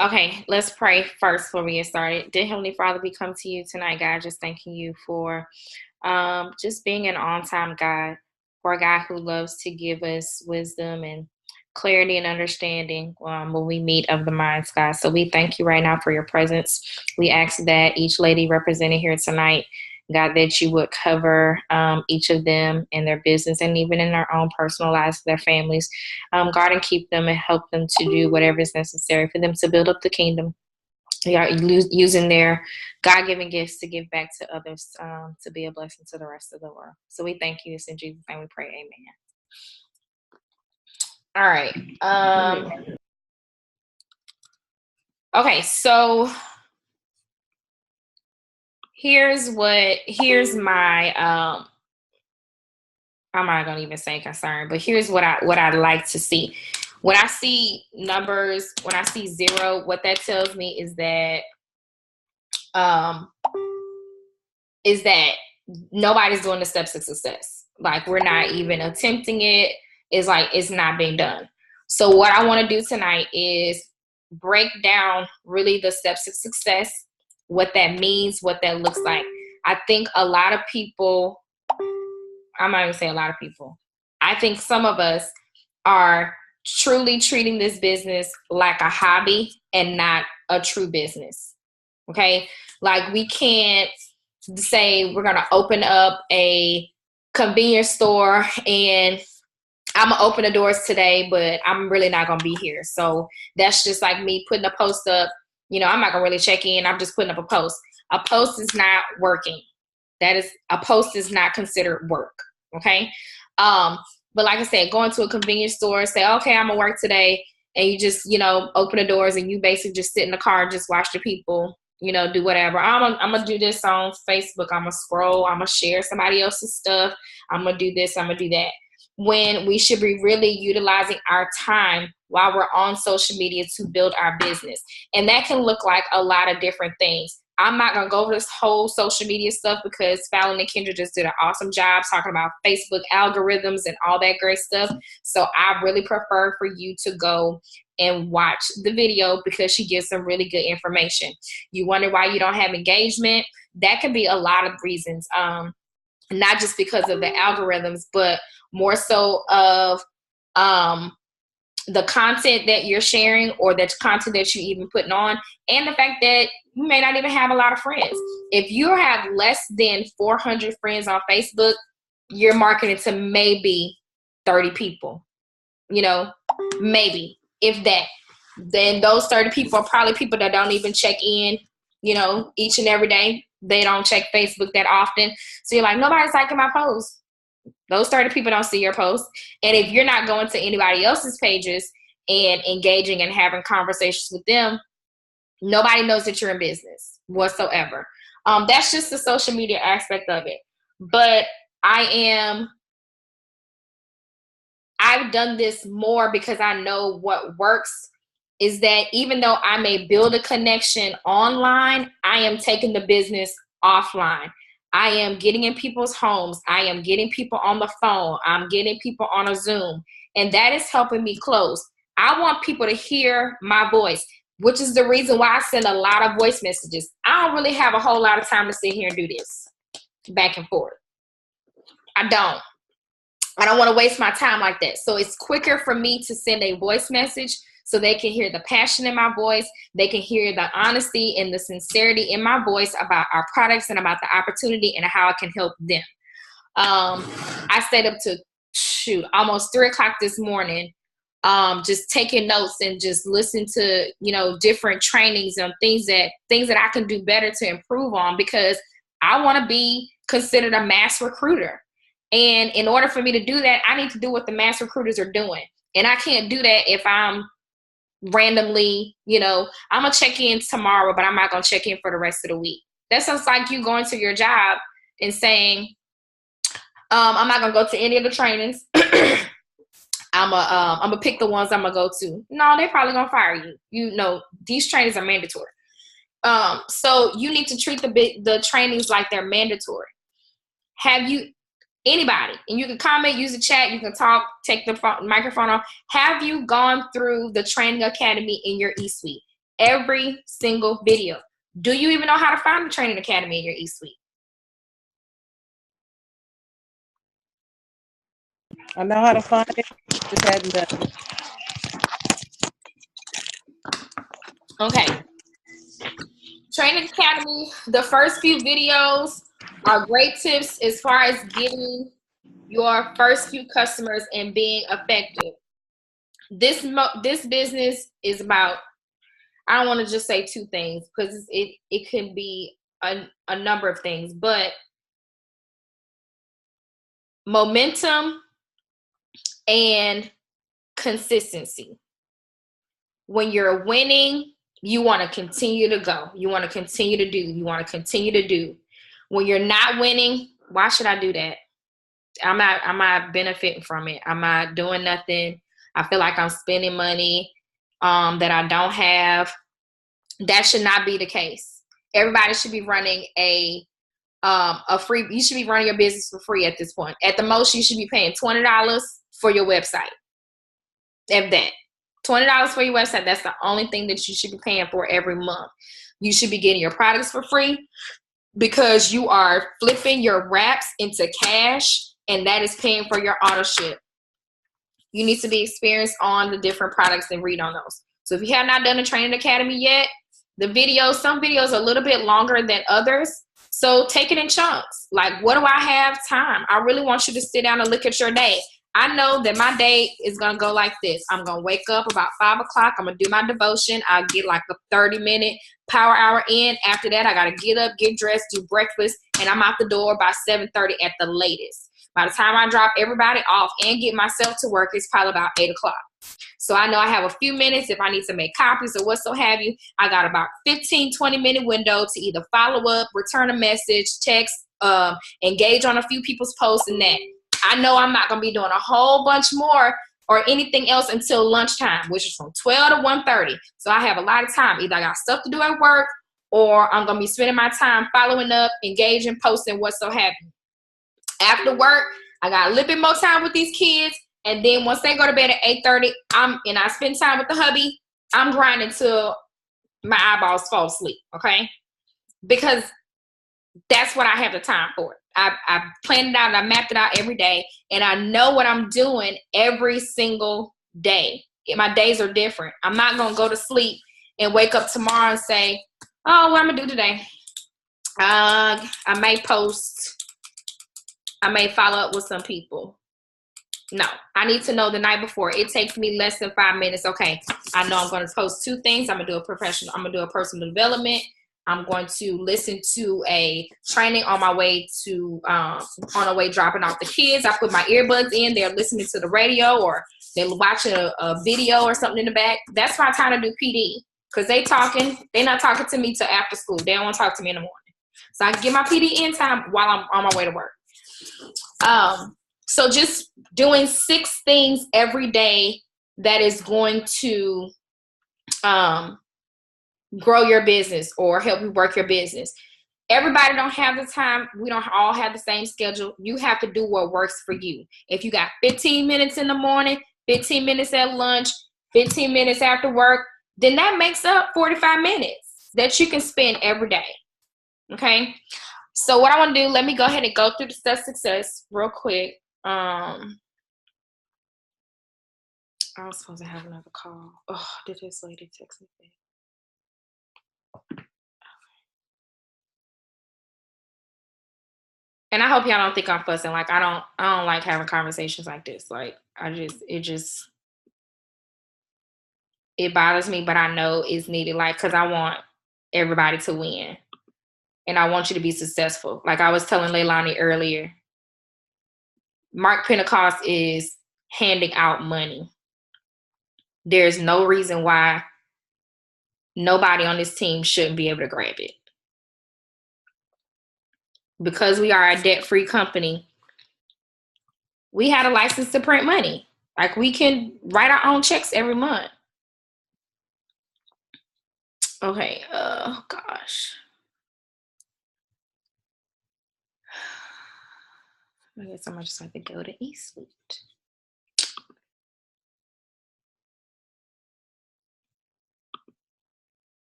Okay, let's pray first before we get started. Dear Heavenly Father, we come to you tonight, God, just thanking you for just being an on-time God, for a God who loves to give us wisdom and clarity and understanding when we meet of the minds, God. So we thank you right now for your presence. We ask that each lady represented here tonight, God, that you would cover each of them in their business and even in their own personal lives, their families. Guard and keep them and help them to do whatever is necessary for them to build up the kingdom. They are using their God-given gifts to give back to others, to be a blessing to the rest of the world. So we thank you. It's in Jesus' name we pray. Amen. All right. Okay, so here's my I'm not gonna even say concern, but here's what I'd like to see. When I see numbers, when I see 0, what that tells me is that nobody's doing the steps of success. Like, we're not even attempting it. It's like it's not being done. So what I want to do tonight is break down really the steps of success, what that means, what that looks like. I think a lot of people, I'm not even saying a lot of people, I think some of us are truly treating this business like a hobby and not a true business. Okay? Like, we can't say we're going to open up a convenience store and I'm going to open the doors today, but I'm really not going to be here. So that's just like me putting a post up. I'm not going to really check in. I'm just putting up a post. A post is not working. A post is not considered work. Okay. But like I said, going to a convenience store, say, okay, I'm going to work today. And you just, open the doors and you basically just sit in the car and just watch the people, do whatever. I'm going to do this on Facebook. I'm going to scroll. I'm going to share somebody else's stuff. I'm going to do this. I'm going to do that. When we should be really utilizing our time while we're on social media to build our business. And that can look like a lot of different things. I'm not going to go over this whole social media stuff because Fallon and Kendra just did an awesome job talking about Facebook algorithms and all that great stuff. So I really prefer for you to go and watch the video because she gives some really good information. You wonder why you don't have engagement? That could be a lot of reasons. Not just because of the algorithms, but more so of the content that you're sharing or the content that you even putting on, and the fact that you may not even have a lot of friends. If you have less than 400 friends on Facebook, you're marketing to maybe 30 people, maybe, if that. Then those 30 people are probably people that don't even check in, each and every day. They don't check Facebook that often. So you're like, nobody's liking my post. Those 30 people don't see your post. And if you're not going to anybody else's pages and engaging and having conversations with them, nobody knows that you're in business whatsoever. That's just the social media aspect of it. But I've done this more because I know what works is that even though I may build a connection online, I am taking the business offline. I am getting in people's homes. I am getting people on the phone. I'm getting people on a Zoom. And that is helping me close. I want people to hear my voice, which is the reason why I send a lot of voice messages. I don't really have a whole lot of time to sit here and do this back and forth. I don't want to waste my time like that. So it's quicker for me to send a voice message so they can hear the passion in my voice. They can hear the honesty and the sincerity in my voice about our products and about the opportunity and how I can help them. I stayed up to almost 3:00 this morning, just taking notes and just listen to, different trainings and things that I can do better to improve on, because I want to be considered a mass recruiter. And in order for me to do that, I need to do what the mass recruiters are doing. And I can't do that if I'm randomly, I'm going to check in tomorrow, but I'm not going to check in for the rest of the week. That sounds like you going to your job and saying, I'm not going to go to any of the trainings. I'm going to pick the ones I'm going to go to. No, they're probably going to fire you. These trainings are mandatory. So you need to treat the trainings like they're mandatory. Anybody, and you can comment, use the chat, you can talk, take the microphone off. Have you gone through the training academy in your eSuite? every single video. Do you even know how to find the training academy in your e-suite? I know how to find it, just hadn't done it. Okay. Training academy, the first few videos are great tips as far as getting your first few customers and being effective. This business is about, I don't want to just say two things because it can be a number of things, but momentum and consistency. When you're winning, you want to continue to go. You want to continue to do. You want to continue to do. When you're not winning, why should I do that? I'm not benefiting from it. I'm not doing nothing. I feel like I'm spending money that I don't have. That should not be the case. Everybody should be running a free, you should be running your business for free at this point. At the most, you should be paying $20 for your website. If that. $20 for your website, that's the only thing that you should be paying for every month. You should be getting your products for free because you are flipping your wraps into cash, and that is paying for your auto ship. You need to be experienced on the different products and read on those. So if you have not done a training academy yet, the videos, some videos are a little bit longer than others. So take it in chunks. Like, what do I have time? I really want you to sit down and look at your day. I know that my day is going to go like this. I'm going to wake up about 5 o'clock. I'm going to do my devotion. I'll get like a 30-minute power hour in. After that, I got to get up, get dressed, do breakfast, and I'm out the door by 7:30 at the latest. By the time I drop everybody off and get myself to work, it's probably about 8 o'clock. So I know I have a few minutes if I need to make copies or what so have you. I got about 15, 20-minute window to either follow up, return a message, text, engage on a few people's posts and that. I know I'm not going to be doing a whole bunch more or anything else until lunchtime, which is from 12 to 1:30. So I have a lot of time. Either I got stuff to do at work or I'm going to be spending my time following up, engaging, posting, what so have you. After work, I got a little bit more time with these kids. And then once they go to bed at 8:30, I spend time with the hubby. I'm grinding till my eyeballs fall asleep, okay? Because that's what I have the time for. I planned it out and I mapped it out every day, and I know what I'm doing every single day. My days are different. I'm not going to go to sleep and wake up tomorrow and say, oh, what I'm going to do today? I may post. I may follow up with some people. No, I need to know the night before. It takes me less than 5 minutes. Okay, I know I'm going to post 2 things. I'm going to do a personal development. I'm going to listen to a training on my way to, on the way dropping off the kids. I put my earbuds in. They're listening to the radio or they're watching a video or something in the back. That's my time to do PD because they're not talking to me till after school. They don't want to talk to me in the morning. So I can get my PD in time while I'm on my way to work. So just doing 6 things every day that is going to grow your business or help you work your business. Everybody don't have the time. We don't all have the same schedule. You have to do what works for you. If you got 15 minutes in the morning, 15 minutes at lunch, 15 minutes after work, then that makes up 45 minutes that you can spend every day. Okay? So what I want to do, let me go ahead and go through the steps to success real quick. I was supposed to have another call. Oh, did this lady text me? And I hope y'all don't think I'm fussing. Like I don't like having conversations like this. Like it bothers me, but I know it's needed. Like, cause I want everybody to win, and I want you to be successful. Like I was telling Leilani earlier, Mark Pentecost is handing out money. There's no reason why nobody on this team shouldn't be able to grab it. Because we are a debt-free company, we had a license to print money. Like we can write our own checks every month. Okay, oh gosh. I guess I'm just have to go to e-suite.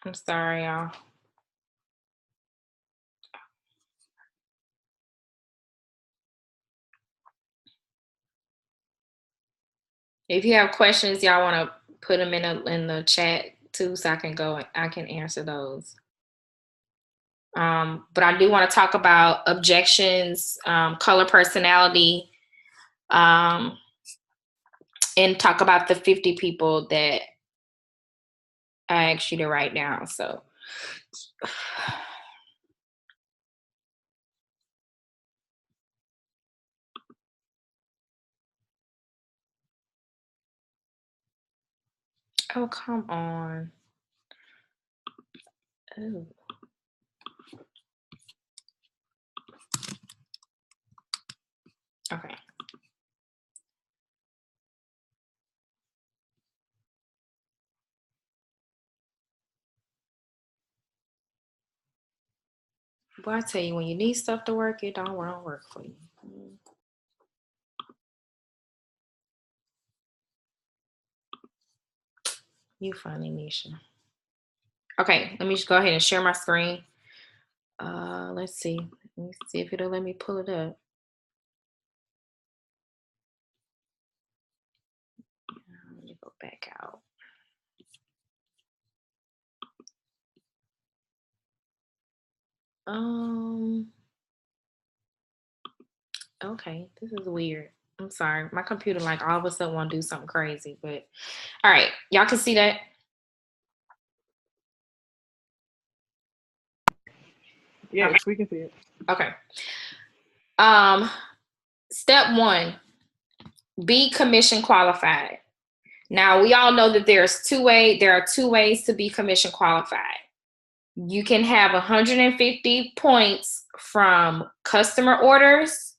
I'm sorry, y'all. If you have questions, y'all want to put them in the chat too, so I can answer those. But I do want to talk about objections, color personality, and talk about the 50 people that I asked you to write down. So oh, come on. Oh. Okay. Boy, I tell you, when you need stuff to work, it don't want to work for you. You funny, Nisha. Okay, let me just go ahead and share my screen. Let's see. Let me see if it'll let me pull it up. Let me go back out. Okay, this is weird. I'm sorry. My computer like all of a sudden want to do something crazy, but all right. Y'all can see that? Yes, okay. We can see it. Okay. Step 1, be commission qualified. Now we all know that there are two ways to be commission qualified. You can have 150 points from customer orders,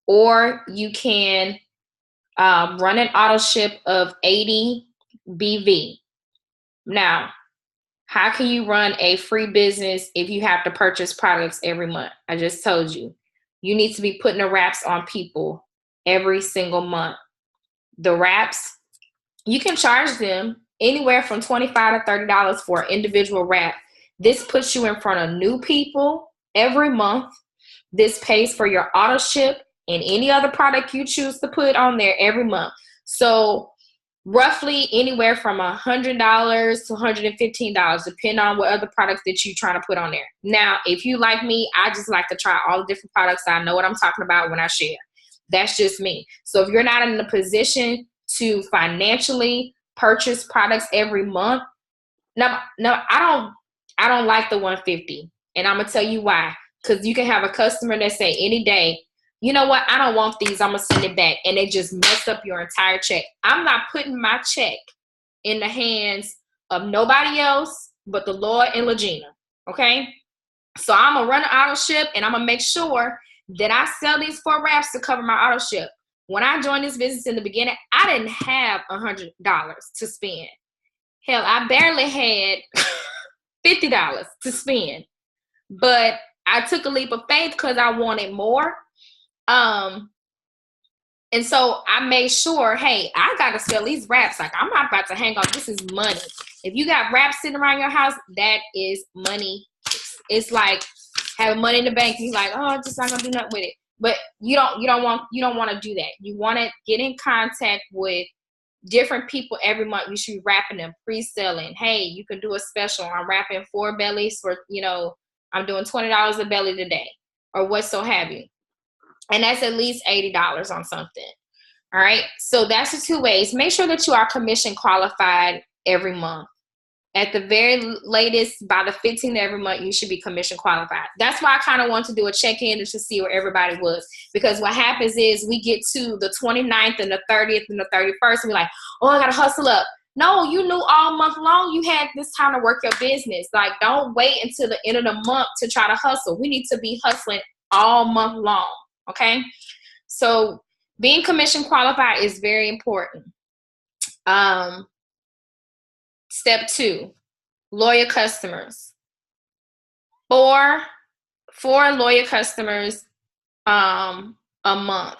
or you can run an auto ship of 80 BV. Now, how can you run a free business if you have to purchase products every month? I just told you. You need to be putting the wraps on people every single month. The wraps, you can charge them anywhere from $25 to $30 for an individual wrap. This puts you in front of new people every month. This pays for your auto ship and any other product you choose to put on there every month. So roughly anywhere from $100 to $115, depending on what other products that you're trying to put on there. Now, if you like me, I just like to try all the different products. I know what I'm talking about when I share. That's just me. So if you're not in a position to financially purchase products every month, no, I don't like the 150, and I'm gonna tell you why. Because you can have a customer that say any day, you know what, I don't want these, I'm gonna send it back, and they just mess up your entire check. I'm not putting my check in the hands of nobody else but the Lord and Legina. Okay, so I'm gonna run an auto ship, and I'm gonna make sure that I sell these 4 wraps to cover my auto ship. When I joined this business in the beginning, I didn't have $100 to spend. Hell, I barely had $50 to spend, but I took a leap of faith because I wanted more. And so I made sure, hey, I got to sell these wraps. Like, I'm not about to hang on. This is money. If you got wraps sitting around your house, that is money. It's like having money in the bank. You're like, oh, I'm just not gonna do nothing with it. But you don't want to do that. You want to get in contact with different people every month. You should be wrapping them, pre-selling. Hey, you can do a special. I'm wrapping 4 bellies for, I'm doing $20 a belly today, or what so have you. And that's at least $80 on something. All right. So that's the 2 ways. Make sure that you are commission qualified every month. At the very latest, by the 15th of every month, you should be commission qualified. That's why I kind of want to do a check-in to see where everybody was. Because what happens is we get to the 29th and the 30th and the 31st, and we're like, oh, I got to hustle up. No, you knew all month long you had this time to work your business. Like, don't wait until the end of the month to try to hustle. We need to be hustling all month long, okay? So being commission qualified is very important. Step 2, loyal customers. 4 loyal customers a month.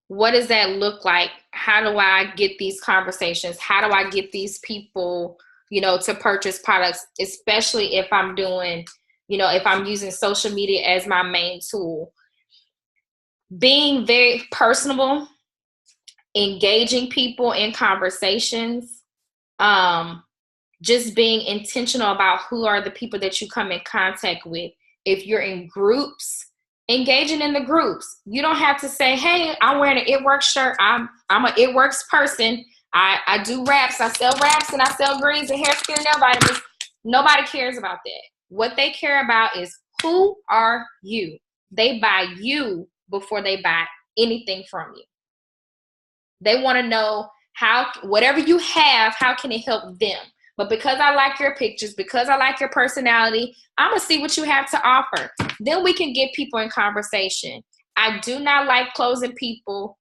What does that look like? How do I get these conversations? How do I get these people to purchase products, especially if I'm doing, if I'm using social media as my main tool. Being very personable, engaging people in conversations, just being intentional about who are the people that you come in contact with. If you're in groups, engaging in the groups. You don't have to say, hey, I'm wearing an It Works shirt. I'm an It Works person. I do wraps. I sell wraps and I sell greens and hair, skin, and nail vitamins. Nobody cares about that. What they care about is, who are you? They buy you before they buy anything from you. They want to know whatever you have, how can it help them? But because I like your pictures, because I like your personality, I'm going to see what you have to offer. Then we can get people in conversation. I do not like closing people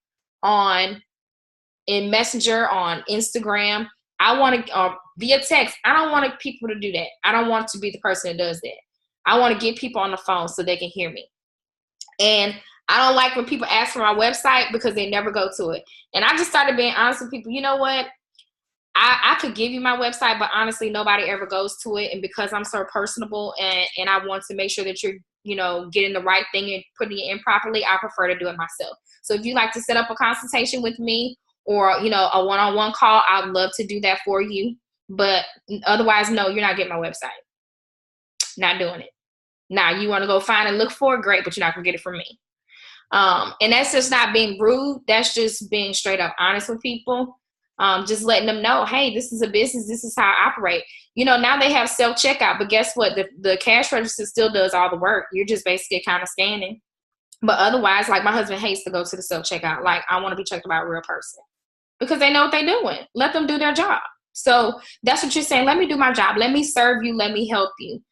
in Messenger, on Instagram. I want to, via text. I don't want people to do that. I don't want to be the person that does that. I want to get people on the phone so they can hear me. And I don't like when people ask for my website because they never go to it. And I just started being honest with people. You know what? I could give you my website, but honestly, nobody ever goes to it. And because I'm so personable and I want to make sure that you're, getting the right thing and putting it in properly, I prefer to do it myself. So if you'd like to set up a consultation with me or, a one-on-one call, I'd love to do that for you. But otherwise, no, you're not getting my website. Not doing it. Now, you want to go find and look for it, great, but you're not going to get it from me. And that's just not being rude. That's just being straight up honest with people. Just letting them know, hey, this is a business. This is how I operate. Now they have self-checkout, but guess what? The cash register still does all the work. You're just basically kind of scanning. But otherwise, like my husband hates to go to the self-checkout. Like, I want to be checked by a real person because they know what they're doing. Let them do their job. So that's what you're saying. Let me do my job. Let me serve you. Let me help you.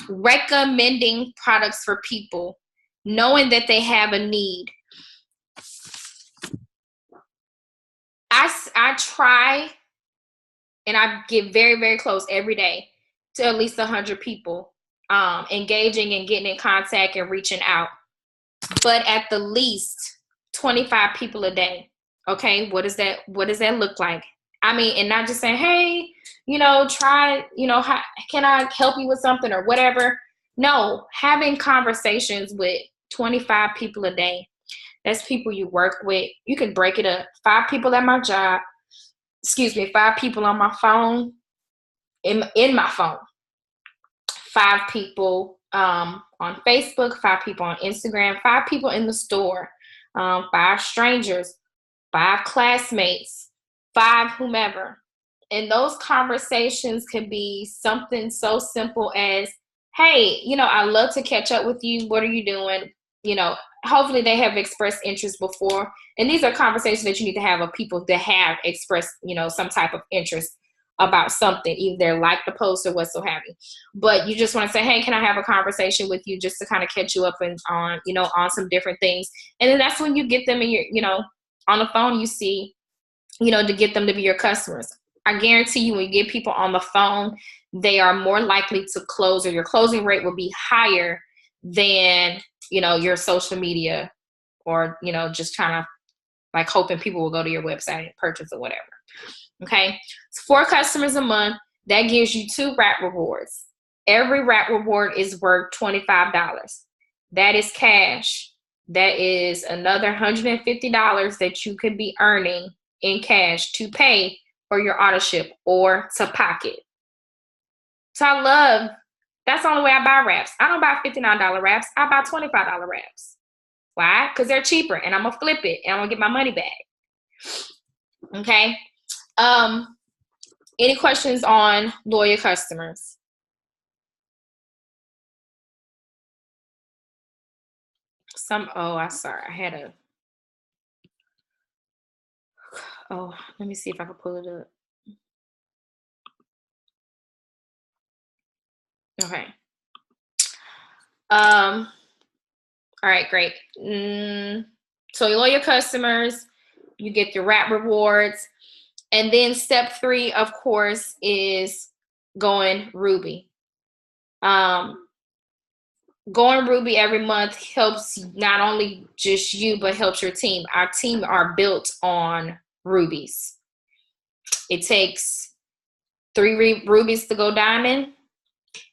Recommending products for people, knowing that they have a need. I try and I get very, very close every day to at least 100 people, engaging and getting in contact and reaching out. But at the least 25 people a day. Okay, what does that look like? I mean, and not just saying, hey, try, how can I help you with something or whatever? No, having conversations with 25 people a day. That's people you work with. You can break it up. 5 people at my job. 5 people on my phone, in my phone. 5 people on Facebook, 5 people on Instagram, 5 people in the store, 5 strangers, 5 classmates, 5 whomever. And those conversations could be something so simple as, hey, I love to catch up with you. What are you doing? Hopefully they have expressed interest before. And these are conversations that you need to have with people that have expressed, some type of interest about something, either like the post or what so have you. But you just want to say, hey, can I have a conversation with you just to kind of catch you up on some different things. And then that's when you get them in your, on the phone, you see, to get them to be your customers. I guarantee you when you get people on the phone, they are more likely to close, or your closing rate will be higher than, your social media or, just trying to like hoping people will go to your website and purchase or whatever. Okay. It's 4 customers a month. That gives you 2 wrap rewards. Every wrap reward is worth $25. That is cash. That is another $150 that you could be earning in cash to pay for your auto ship or to pocket. So that's the only way I buy wraps. I don't buy $59 wraps. I buy $25 wraps. Why? Because they're cheaper and I'm going to flip it and I'm going to get my money back. Okay. Any questions on loyal customers? Let me see if I can pull it up. Okay. All right, great. So your loyal customers, you get your wrap rewards. And then step 3, of course, is going Ruby. Going Ruby every month helps not only just you, but helps your team. Our team are built on rubies. It takes 3 rubies to go diamond.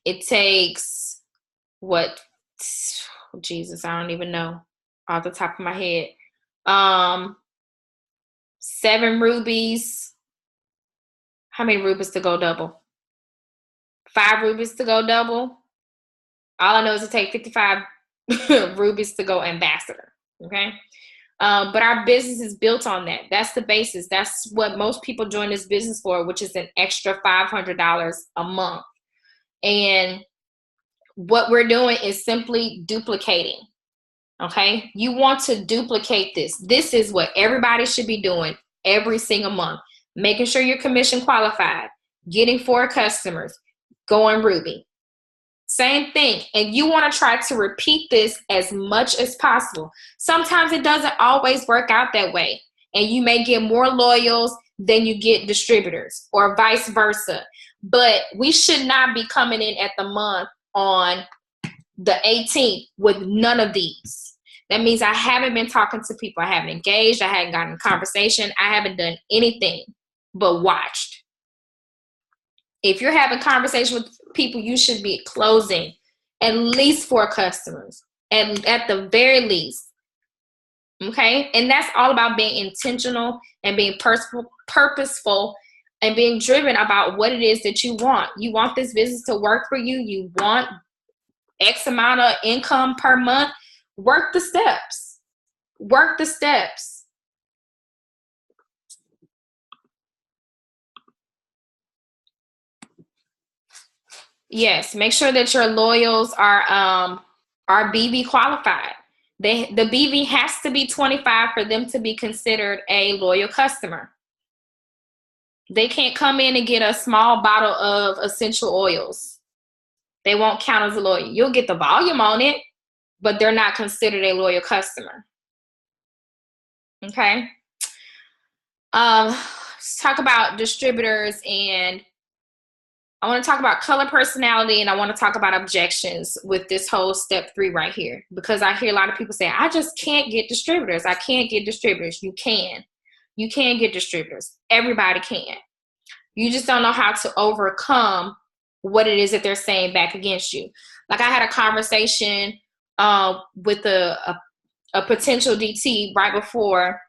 It takes what? Jesus, I don't even know off the top of my head. 7 rubies. How many rubies to go double? 5 rubies to go double. All I know is it takes 55 rubies to go ambassador. Okay. But our business is built on that. That's the basis. That's what most people join this business for, which is an extra $500 a month. And what we're doing is simply duplicating. Okay. You want to duplicate this. This is what everybody should be doing every single month. Making sure you're commission qualified, getting 4 customers, going Ruby. Same thing. And you want to try to repeat this as much as possible. Sometimes it doesn't always work out that way. And you may get more loyals than you get distributors, or vice versa. But we should not be coming in at the month on the 18th with none of these. That means I haven't been talking to people. I haven't engaged. I haven't gotten a conversation. I haven't done anything but watched. If you're having conversation with people, you should be closing at least 4 customers, and at the very least. Okay. And that's all about being intentional and being purposeful and being driven about what it is that you want. You want this business to work for you. You want X amount of income per month. Work the steps. Work the steps. Yes, make sure that your loyals are BV qualified. The BV has to be 25 for them to be considered a loyal customer. They can't come in and get a small bottle of essential oils. They won't count as a loyal. You'll get the volume on it, but they're not considered a loyal customer. Okay. Let's talk about distributors, and I want to talk about color personality, and I want to talk about objections with this whole step 3 right here, because I hear a lot of people say, I just can't get distributors. I can't get distributors. You can. You can get distributors. Everybody can. You just don't know how to overcome what it is that they're saying back against you. Like I had a conversation with a potential DT right before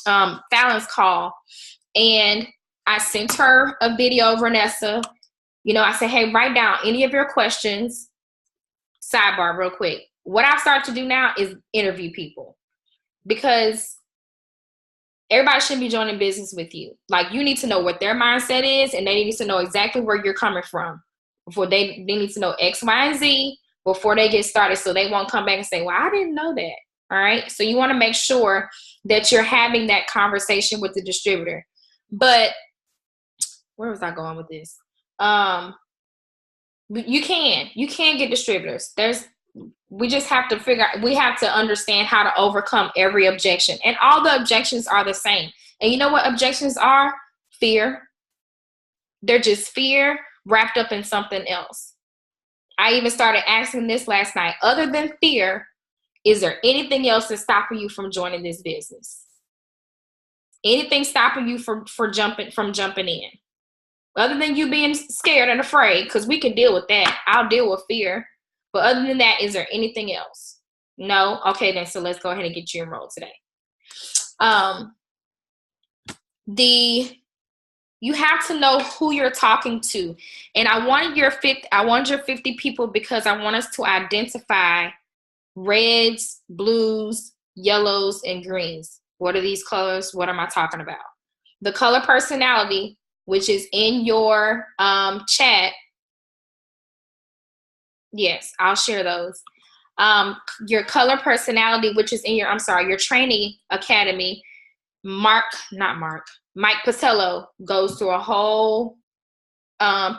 Fallon's call, and I sent her a video of Vanessa. You know, I said, hey, write down any of your questions. Sidebar real quick. What I've started to do now is interview people, because everybody shouldn't be joining business with you. Like, you need to know what their mindset is, and they need to know exactly where you're coming from. Before they need to know X, Y, and Z before they get started, so they won't come back and say, well, I didn't know that. All right. So you want to make sure that you're having that conversation with the distributor. But where was I going with this? You can get distributors. We just have to we have to understand how to overcome every objection, and all the objections are the same. And you know what objections are? Fear. They're just fear wrapped up in something else. I even started asking this last night. Other than fear, is there anything else that's stopping you from joining this business? Anything stopping you from jumping in? Other than you being scared and afraid, because we can deal with that. I'll deal with fear. But other than that, is there anything else? No? Okay, then, so let's go ahead and get you enrolled today. You have to know who you're talking to. And I wanted your 50 people because I want us to identify reds, blues, yellows, and greens. What are these colors? What am I talking about? The color personality, which is in your chat. Yes, I'll share those. Your color personality, which is in your training academy. Mike Pacello goes through a whole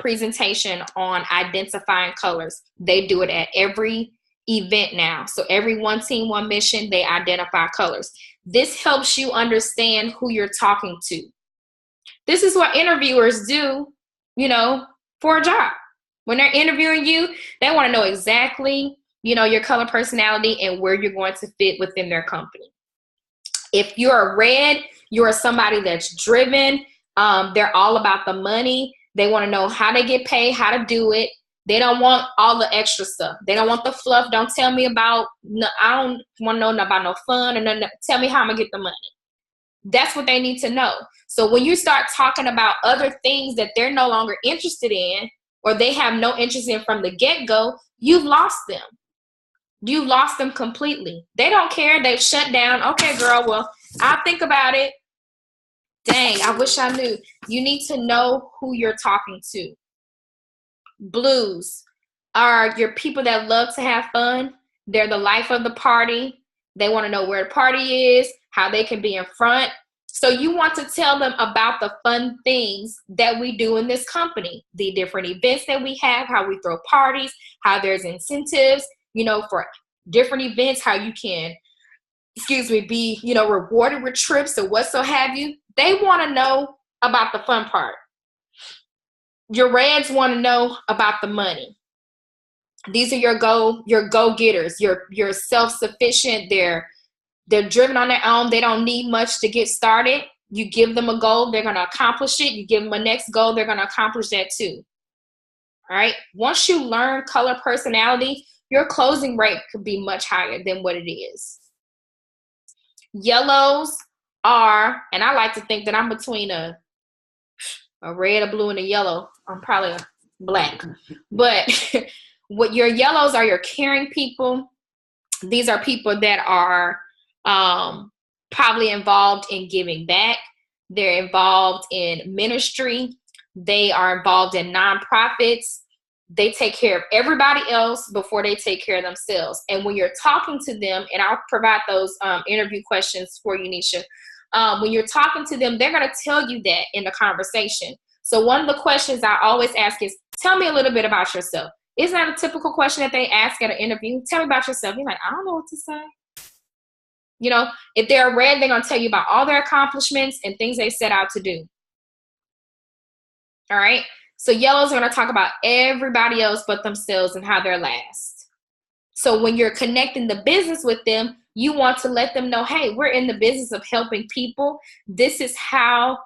presentation on identifying colors. They do it at every event now. So every one team, one mission, they identify colors. This helps you understand who you're talking to. This is what interviewers do, for a job. When they're interviewing you, they want to know exactly, your color personality and where you're going to fit within their company. If you're a red, you're somebody that's driven. They're all about the money. They want to know how they get paid, how to do it. They don't want all the extra stuff. They don't want the fluff. Don't tell me about, no, I don't want to know about no fun or nothing. Tell me how I'm going to get the money. That's what they need to know. So when you start talking about other things that they're no longer interested in, or they have no interest in from the get-go, you've lost them. You've lost them completely. They don't care. They've shut down. Okay, girl, well, I'll think about it. Dang, I wish I knew. You need to know who you're talking to. Blues are your people that love to have fun. They're the life of the party. They want to know where the party is, how they can be in front. So you want to tell them about the fun things that we do in this company, the different events that we have, how we throw parties, how there's incentives, for different events, how you can, be, rewarded with trips or what so have you. They want to know about the fun part. Your reds want to know about the money. These are your go-getters. You're self-sufficient. They're driven on their own. They don't need much to get started. You give them a goal, they're going to accomplish it. You give them a next goal, they're going to accomplish that too. All right. Once you learn color personality, your closing rate could be much higher than what it is. Yellows are, and I like to think that I'm between a red, a blue, and a yellow. I'm probably a black. But what your yellows are, your caring people. These are people that are probably involved in giving back. They're involved in ministry. They are involved in nonprofits. They take care of everybody else before they take care of themselves. And when you're talking to them, and I'll provide those interview questions for you, Nisha. When you're talking to them, they're going to tell you that in the conversation. So one of the questions I always ask is, tell me a little bit about yourself. Isn't that a typical question that they ask at an interview? Tell me about yourself. You're like, I don't know what to say. If they're red, they're going to tell you about all their accomplishments and things they set out to do. All right. So yellows are going to talk about everybody else but themselves and how they're last. So when you're connecting the business with them, you want to let them know, hey, we're in the business of helping people. This is how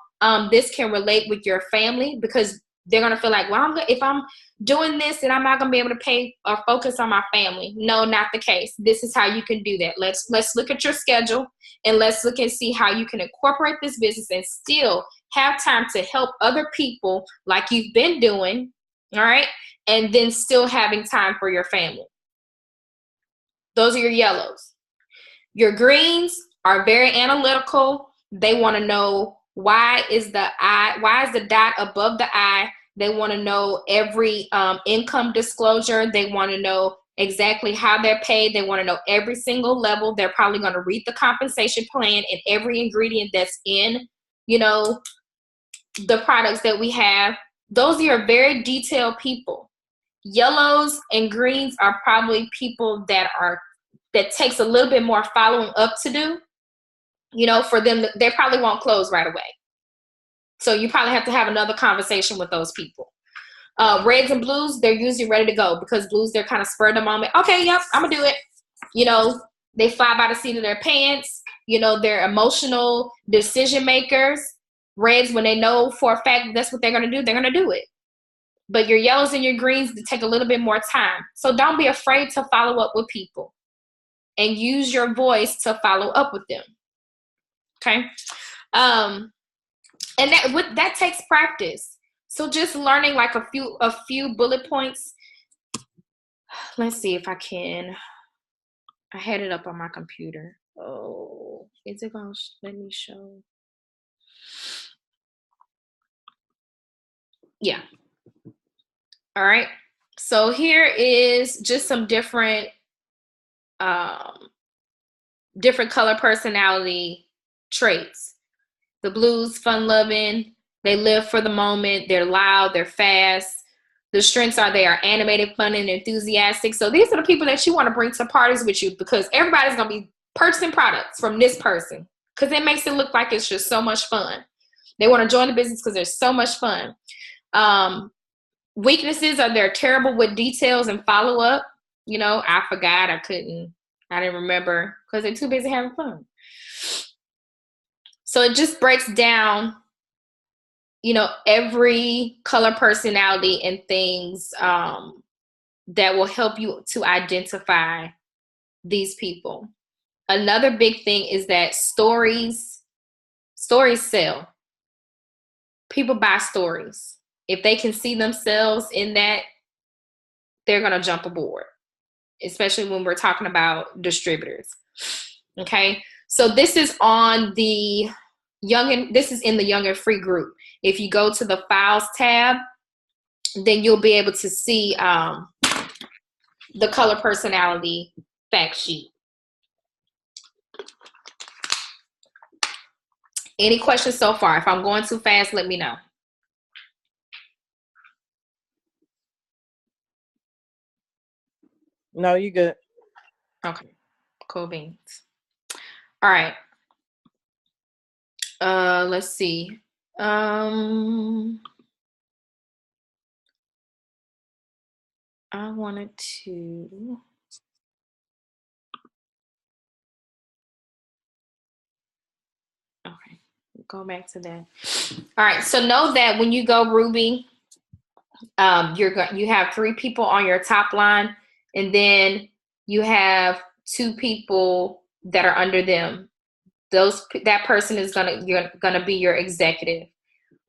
this can relate with your family, because they're going to feel like, well, if I'm doing this, then I'm not going to be able to pay or focus on my family. No, not the case. This is how you can do that. Let's look at your schedule, and let's look and see how you can incorporate this business and still have time to help other people like you've been doing, all right? And then still having time for your family. Those are your yellows. Your greens are very analytical. They want to know why is the dot above the I. They want to know every income disclosure. They want to know exactly how they're paid. They want to know every single level. They're probably going to read the compensation plan and every ingredient that's in, the products that we have. Those are your very detailed people. Yellows and greens are probably people that takes a little bit more following up to do. For them, they probably won't close right away. So you probably have to have another conversation with those people. Reds and blues, they're usually ready to go, because blues, they're kind of spur of the moment. Okay, yep, I'm gonna do it. They fly by the seat of their pants. They're emotional decision makers. Reds, when they know for a fact that's what they're gonna do, they're gonna do it. But your yellows and your greens take a little bit more time. So don't be afraid to follow up with people and use your voice to follow up with them. Okay. And that takes practice. So just learning like a few bullet points. Let's see if I can. I had it up on my computer. Oh, is it going to let me show? Yeah. All right. So here is just some different color personality traits. The blues, fun-loving. They live for the moment. They're loud. They're fast. The strengths are they are animated, fun, and enthusiastic. So these are the people that you want to bring to parties with you, because everybody's going to be purchasing products from this person, because it makes it look like it's just so much fun. They want to join the business because there's so much fun. Weaknesses are they're terrible with details and follow-up. I forgot. I didn't remember, because they're too busy having fun. So it just breaks down every color, personality, and things that will help you to identify these people. Another big thing is that stories sell. People buy stories. If they can see themselves in that, they're going to jump aboard, especially when we're talking about distributors. Okay. So this is on the this is in the Young and Free group. If you go to the files tab, then you'll be able to see the color personality fact sheet. Any questions so far? If I'm going too fast, let me know. No, you good. Okay, cool beans. All right. Let's see. I wanted to. Okay, go back to that. All right. So know that when you go Ruby, you have 3 people on your top line, and then you have 2 people that are under them. That person is gonna be your executive.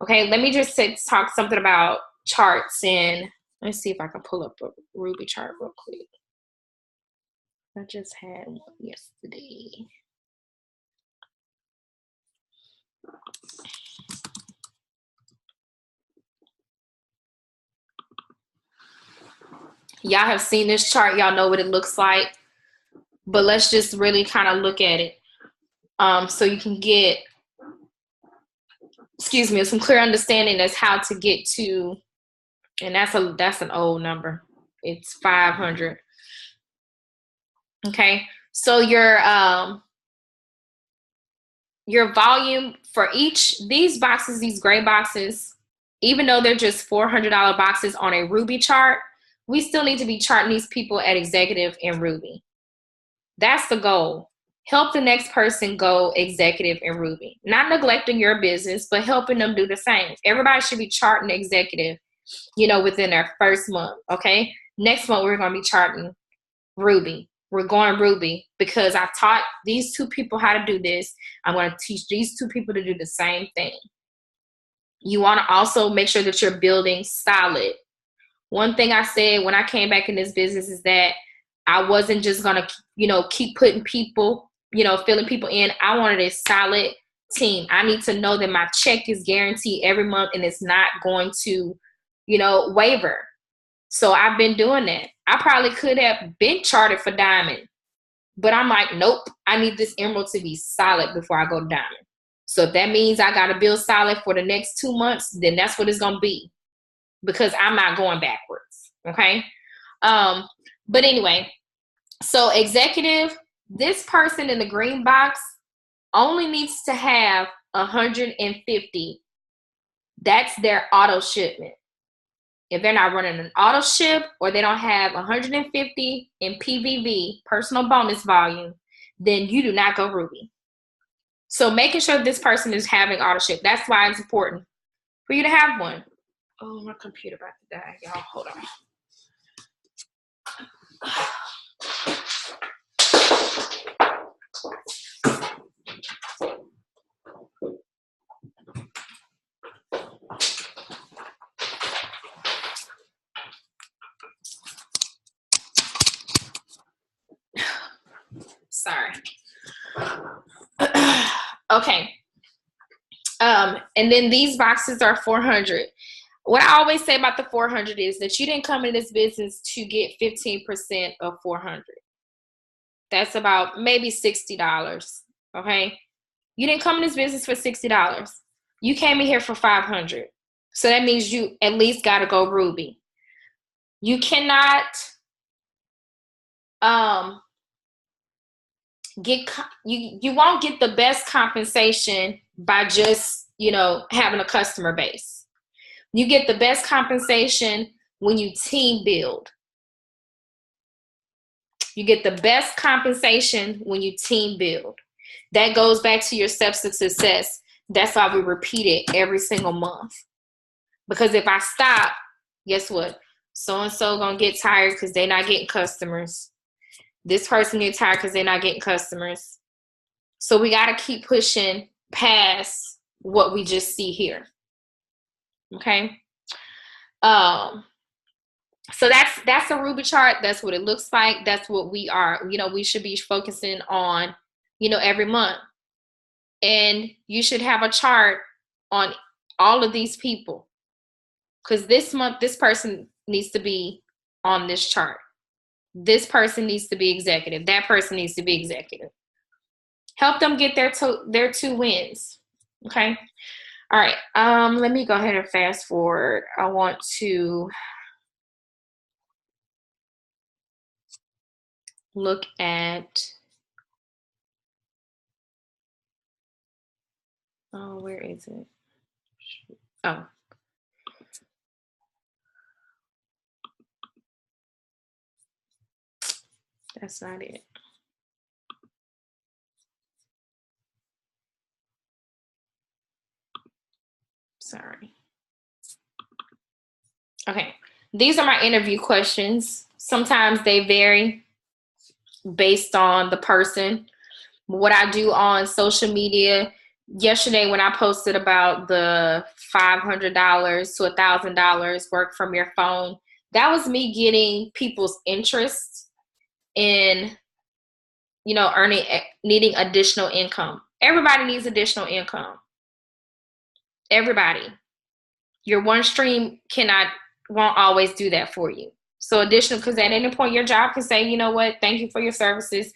Okay, let me just talk something about charts, and let's see if I can pull up a Ruby chart real quick. I just had one yesterday. Y'all have seen this chart. Y'all know what it looks like. But let's just really kind of look at it so you can get, some clear understanding as how to get to, and that's an old number. It's 500. Okay, so your volume for these boxes, these gray boxes, even though they're just $400 boxes on a Ruby chart, we still need to be charting these people at executive in Ruby. That's the goal. Help the next person go executive in Ruby. Not neglecting your business, but helping them do the same. Everybody should be charting executive, within their first month, okay? Next month, we're going to be charting Ruby. We're going Ruby because I taught these 2 people how to do this. I'm going to teach these 2 people to do the same thing. You want to also make sure that you're building solid. One thing I said when I came back in this business is that I wasn't just going to, keep putting people, filling people in. I wanted a solid team. I need to know that my check is guaranteed every month and it's not going to, waver. So I've been doing that. I probably could have been charted for diamond, but I'm like, nope, I need this emerald to be solid before I go to diamond. So if that means I got to build solid for the next 2 months, then that's what it's going to be, because I'm not going backwards. Okay. But anyway, so executive, this person in the green box only needs to have 150. That's their auto shipment. If they're not running an auto ship or they don't have 150 in PVV, personal bonus volume, then you do not go Ruby. So making sure this person is having auto ship, that's why it's important for you to have one. Oh, my computer about to die. Y'all, hold on. Sorry. Okay. And then these boxes are 400. What I always say about the 400 is that you didn't come into this business to get 15% of 400. That's about maybe $60. Okay. You didn't come in this business for $60. You came in here for 500. So that means you at least got to go Ruby. You cannot you won't get the best compensation by just, having a customer base. You get the best compensation when you team build. You get the best compensation when you team build. That goes back to your steps to success. That's why we repeat it every single month. Because if I stop, guess what? So-and-so gonna get tired because they're not getting customers. This person get tired because they're not getting customers. So we got to keep pushing past what we just see here. Okay. So that's a Ruby chart. That's what it looks like. That's what we are. We should be focusing on, every month. And you should have a chart on all of these people. Because this month, this person needs to be on this chart. This person needs to be executive. That person needs to be executive. Help them get their 2 wins. Okay. All right. Let me go ahead and fast forward. I want to look at, where is it? Oh. That's not it. Sorry. Okay. These are my interview questions. Sometimes they vary based on the person. What I do on social media, yesterday when I posted about the $500 to $1,000 work from your phone, that was me getting people's interest in, needing additional income. Everybody needs additional income. Everybody. Your one stream won't always do that for you. So additional, because at any point your job can say, you know what, thank you for your services.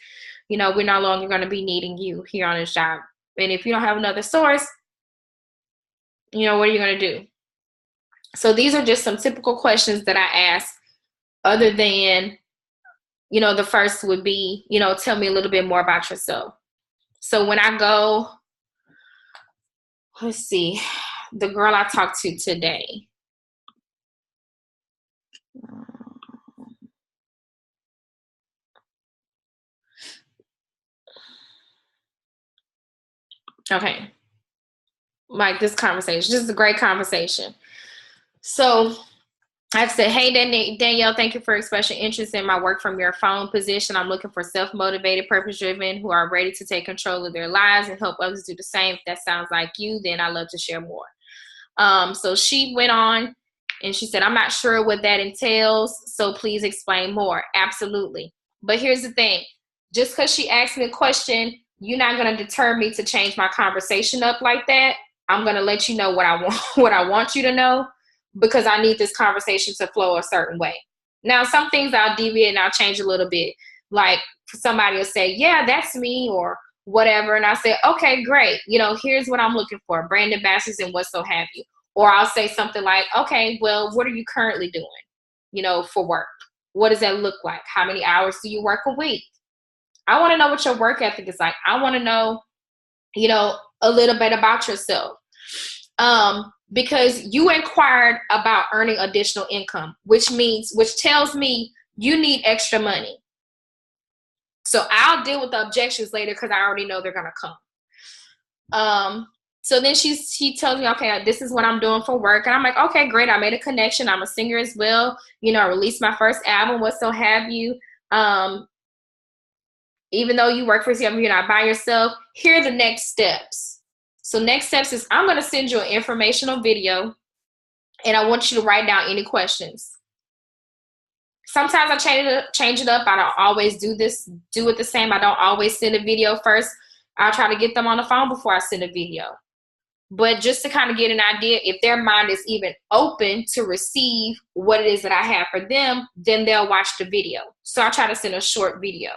We're no longer going to be needing you here on this job. And if you don't have another source, what are you going to do? So these are just some typical questions that I ask, other than, the first would be, tell me a little bit more about yourself. So when I go, let's see, the girl I talked to today. Okay. Like this conversation, just a great conversation. So I've said, hey, Danielle, thank you for expressing interest in my work from your phone position. I'm looking for self-motivated, purpose-driven, who are ready to take control of their lives and help others do the same. If that sounds like you, then I'd love to share more. So she went on and she said, I'm not sure what that entails, so please explain more. Absolutely. But here's the thing. Just because she asked me a question, you're not going to deter me to change my conversation up like that. I'm going to let you know what I want you to know, because I need this conversation to flow a certain way. Now, some things I'll deviate and I'll change a little bit. Like somebody will say, yeah, that's me, or whatever. And I say, okay, great. Here's what I'm looking for, brand ambassadors and what so have you. Or I'll say something like, okay, well, what are you currently doing, for work? What does that look like? How many hours do you work a week? I want to know what your work ethic is like. I want to know, a little bit about yourself. Because you inquired about earning additional income, which tells me you need extra money. So I'll deal with the objections later, because I already know they're going to come. So then she tells me, okay, this is what I'm doing for work. And I'm like, okay, great. I made a connection. I'm a singer as well. I released my first album, what so have you. Even though you work for yourself, you're not by yourself. Here are the next steps. So next steps is I'm going to send you an informational video, and I want you to write down any questions. Sometimes I change it up. I don't always do it the same. I don't always send a video first. I'll try to get them on the phone before I send a video. But just to kind of get an idea, if their mind is even open to receive what it is that I have for them, then they'll watch the video. So I try to send a short video.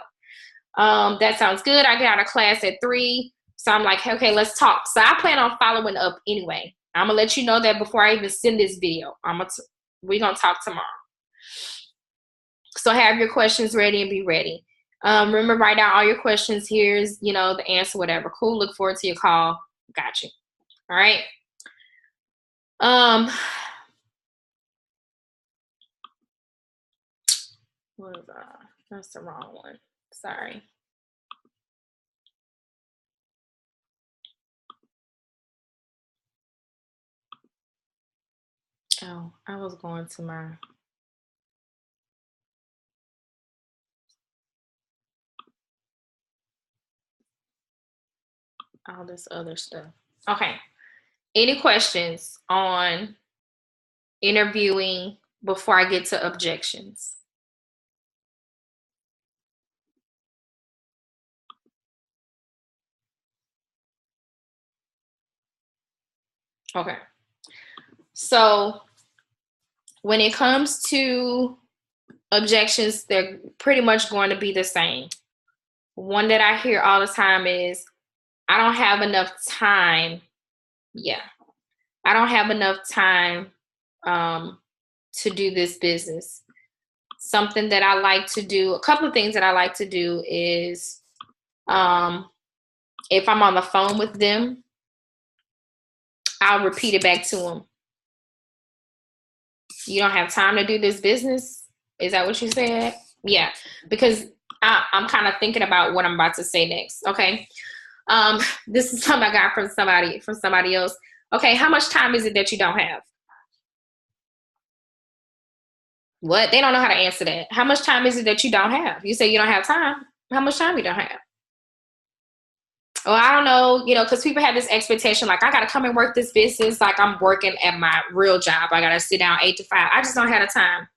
That sounds good. I get out of class at 3. So I'm like, okay, let's talk. So I plan on following up anyway. I'm going to let you know that before I even send this video. We're going to talk tomorrow. So have your questions ready and be ready. Remember, write down all your questions. Here's, the answer, whatever. Cool. Look forward to your call. Got you. All right. What is that? That's the wrong one. Sorry. Oh, I was going to my all this other stuff. Okay. Any questions on interviewing before I get to objections? Okay. So when it comes to objections, they're pretty much going to be the same. One that I hear all the time is, I don't have enough time. Yeah. I don't have enough time to do this business. Something that I like to do, a couple of things that I like to do is if I'm on the phone with them, I'll repeat it back to them. You don't have time to do this business? Is that what you said? Yeah, because I'm kind of thinking about what I'm about to say next. Okay. This is something I got from somebody else. Okay, how much time is it that you don't have? What? They don't know how to answer that. How much time is it that you don't have? You say you don't have time. How much time you don't have? Oh, I don't know, because people have this expectation, like, I got to come and work this business like I'm working at my real job. I got to sit down 8 to 5. I just don't have the time.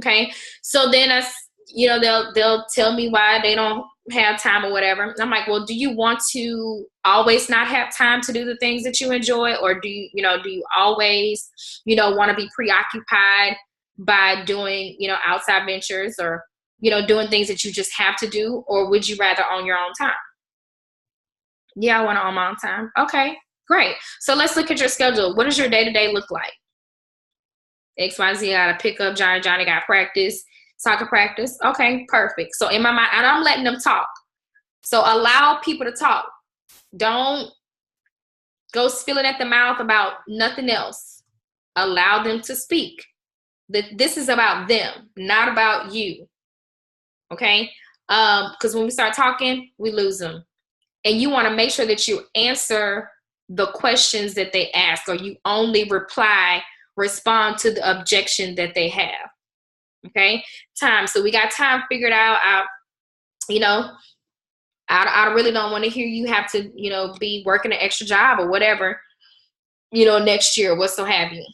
Okay. So then they'll tell me why they don't have time or whatever. I'm like, well, do you want to always not have time to do the things that you enjoy? Or do you always, want to be preoccupied by doing, outside ventures or, doing things that you just have to do? Or would you rather own your own time? Yeah, I want to own my own time. Okay, great. So let's look at your schedule. What does your day-to-day look like? XYZ, I got to pick up Johnny. Johnny got practice, soccer practice. Okay, perfect. So in my mind, and I'm letting them talk. So allow people to talk. Don't go spilling at the mouth about nothing else. Allow them to speak. This is about them, not about you. Okay? Because when we start talking, we lose them. And you want to make sure that you answer the questions that they ask, or you only respond to the objection that they have. Okay, time. So we got time figured out. I really don't want to hear you have to, be working an extra job or whatever, next year, what so have you.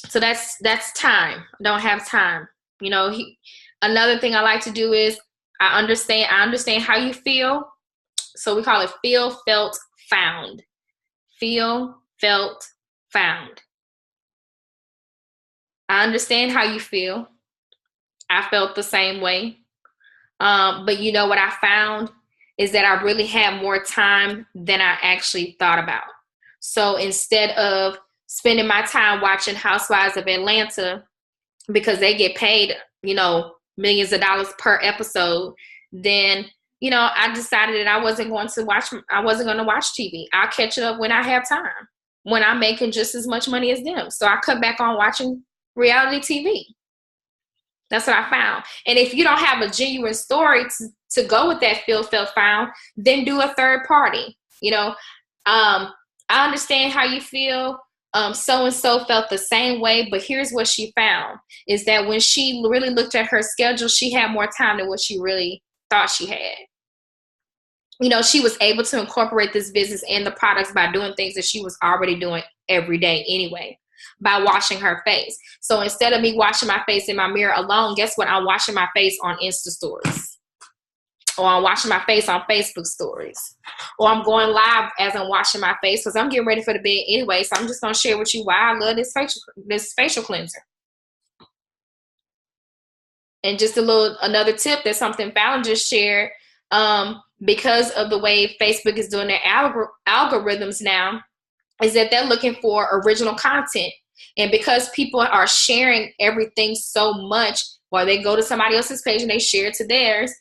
So that's time. Don't have time. Another thing I like to do is I understand how you feel. So we call it feel, felt, found. Feel, felt, found. I understand how you feel. I felt the same way. But what I found is that I really had more time than I actually thought about. So instead of spending my time watching Housewives of Atlanta, because they get paid, millions of dollars per episode, then I decided that I wasn't going to watch TV. I'll catch it up when I have time, when I'm making just as much money as them. So I cut back on watching reality TV. That's what I found. And if you don't have a genuine story to go with that feel, felt, found, then do a third party. I understand how you feel. So-and-so felt the same way, but here's what she found is that when she really looked at her schedule, she had more time than what she really thought she had. She was able to incorporate this business and the products by doing things that she was already doing every day anyway, by washing her face. So instead of me washing my face in my mirror alone, guess what? I'm washing my face on Insta stories, or I'm washing my face on Facebook stories, or I'm going live as I'm washing my face because I'm getting ready for the bed anyway. So I'm just going to share with you why I love this facial cleanser. And just another tip, that's something Fallon just shared. Because of the way Facebook is doing their algorithms now, is that they're looking for original content. And because people are sharing everything so much, or they go to somebody else's page and they share it to theirs,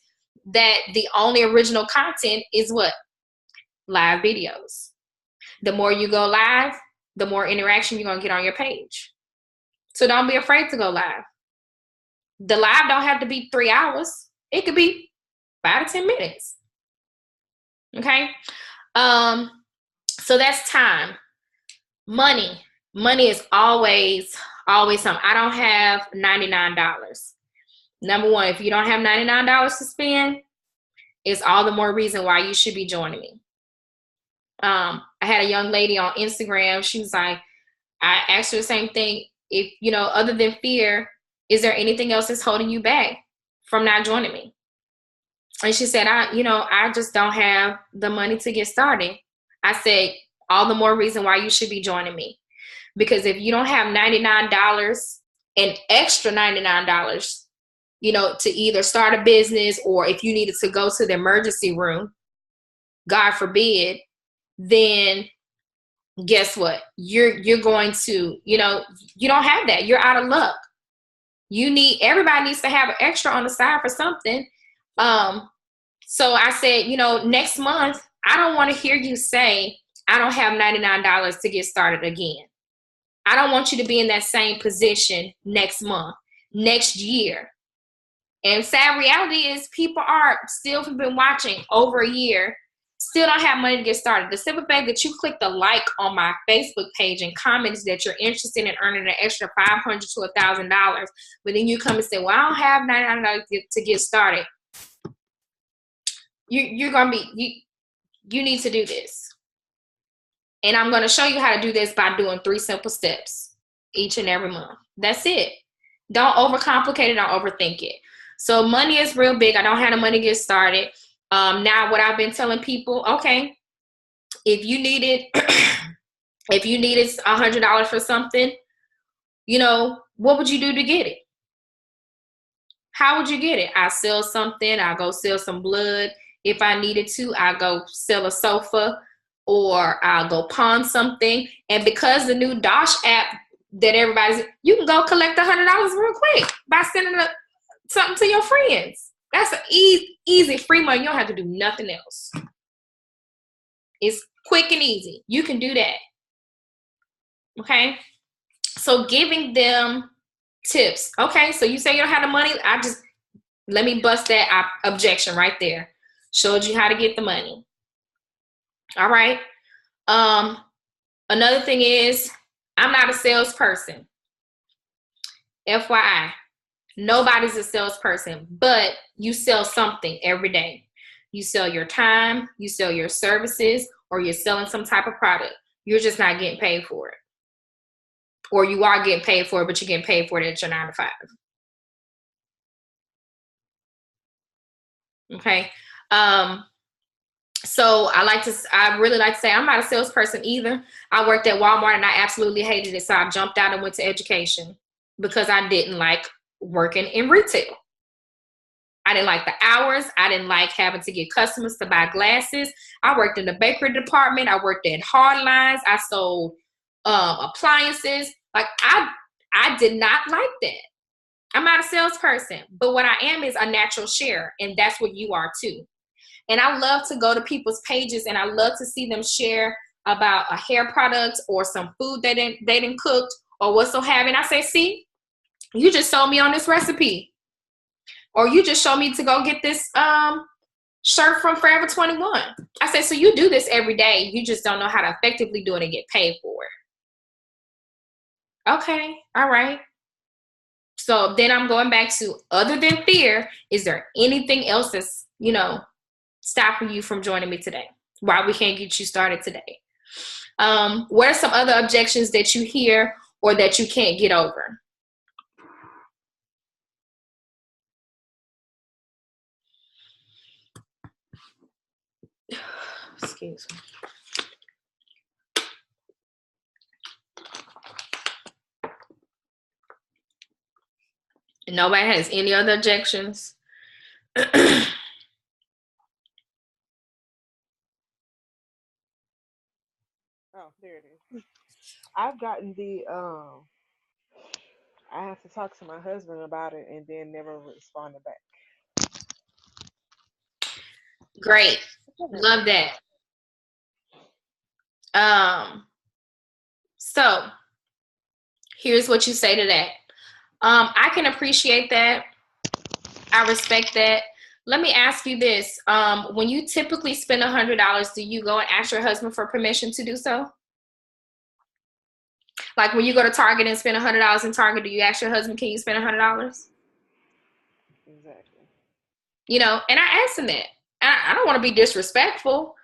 that the only original content is what? Live videos. The more you go live, the more interaction you're going to get on your page. So don't be afraid to go live. The live don't have to be 3 hours. It could be 5 to 10 minutes. Okay. So that's time. Money. Money is always something. I don't have $99. Number one, if you don't have $99 to spend, it's all the more reason why you should be joining me. I had a young lady on Instagram. She was like, I asked her the same thing. If, other than fear, is there anything else that's holding you back from not joining me? And she said, I just don't have the money to get started. I said, all the more reason why you should be joining me. Because if you don't have $99 and extra $99, to either start a business, or if you needed to go to the emergency room, God forbid, then guess what? You're going to, you don't have that. You're out of luck. Everybody needs to have an extra on the side for something. So I said, next month, I don't want to hear you say, I don't have $99 to get started again. I don't want you to be in that same position next month, next year. And sad reality is people are still have been watching over a year, still don't have money to get started. The simple fact that you click the like on my Facebook page and comments that you're interested in earning an extra $500 to $1,000, but then you come and say, well, I don't have $99 to get started. You're going to be, you need to do this. And I'm going to show you how to do this by doing 3 simple steps each and every month. That's it. Don't overcomplicate it. Don't overthink it. So money is real big. I don't have the money to get started. Now what I've been telling people, okay, if you needed $100 for something, what would you do to get it? How would you get it? I sell something. I go sell some blood. If I needed to, I go sell a sofa, or I'll go pawn something. And because the new Dosh app that you can go collect $100 real quick by sending something to your friends. That's an easy free money. You don't have to do nothing else. It's quick and easy. You can do that. Okay. So giving them tips. Okay. So you say you don't have the money. Let me bust that objection right there. Showed you how to get the money. All right. Another thing is, I'm not a salesperson. FYI, nobody's a salesperson, but you sell something every day. You sell your time, you sell your services, or you're selling some type of product. You're just not getting paid for it. Or you are getting paid for it, but you're getting paid for it at your 9 to 5. Okay. So I really like to say I'm not a salesperson either. I worked at Walmart and I absolutely hated it. So I jumped out and went to education because I didn't like working in retail. I didn't like the hours. I didn't like having to get customers to buy glasses. I worked in the bakery department. I worked at hard lines. I sold appliances. Like I did not like that. I'm not a salesperson, but what I am is a natural sharer, and that's what you are too. And I love to go to people's pages and I love to see them share about a hair product or some food they didn't cook or what's so having. I say, see, you just sold me on this recipe. Or you just showed me to go get this shirt from Forever 21. I say, so you do this every day. You just don't know how to effectively do it and get paid for it. Okay, all right. So then I'm going back to, other than fear, is there anything else that's, stopping you from joining me today? Why we can't get you started today? What are some other objections that you hear or that you can't get over? Excuse me. Nobody has any other objections? Oh, there it is. I've gotten I have to talk to my husband about it and then never responded back. Great. Love that. So here's what you say to that. I can appreciate that. I respect that. Let me ask you this. When you typically spend $100, do you go and ask your husband for permission to do so? Like when you go to Target and spend $100 in Target, do you ask your husband, can you spend $100? Exactly. You know, and I asked him that. I don't want to be disrespectful,